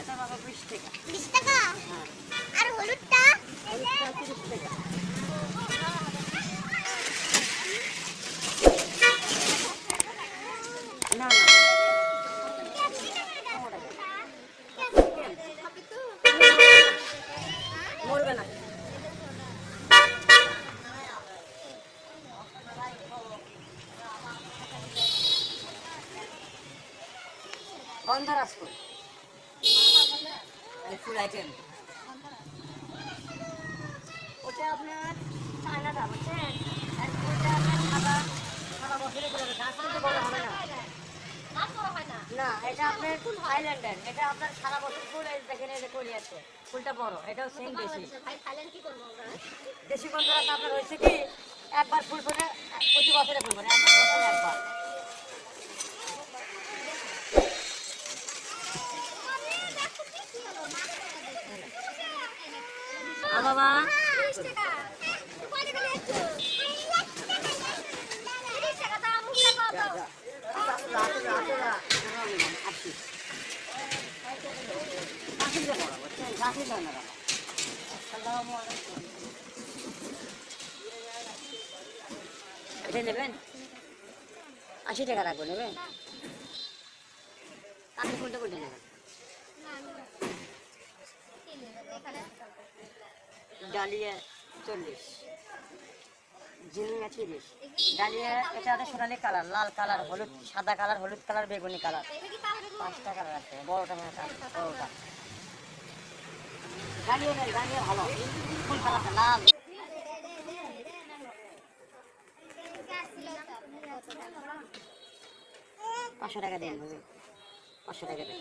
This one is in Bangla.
সাদাটা বাবা 20 টাকা। 20 টাকা? হ্যাঁ। আর হলুদটা? হলুদটা 30 টাকা। না না মরবে না। গন্ধরাজ ফুল, ফুল আইটেম। ওটা আপনার চায়নাটা বুঝছেন, আর ওটা আপনার সাদা সাদা বছরে করে গাছ কিন্তু বড় হবে না। না এটা আপনার থাইল্যান্ডের, এটা আপনার সারা বছর ফুল দেখেন এই যে কলি আছে, ফুলটা বড়, এটাও সেম বেশি। দেশি গন্ধরাজ আপনার হয়েছে কি একবার ফুল ফোটে প্রতি বছরে ফুল ফোটে, বছরে একবার। বাবা এটা নেবেন 80 টাকা রাখবো, নেবেন? আপনি কোনটা কোনটা নেবেন? ডালিয়া 40, ঝিনুঙা 30, ডালিয়া এটা আছে সোনালি কালার, লাল কালার, হলুদ, সাদা কালার, হলুদ কালার, বেগুনি কালার, 5টা কালার আছে। বড়টা মানে বড়টা ডালিয়া নেই, ডালিয়া ভালো ফুল কালারটা লাল। 500 টাকা দিন, 500 টাকা দিন।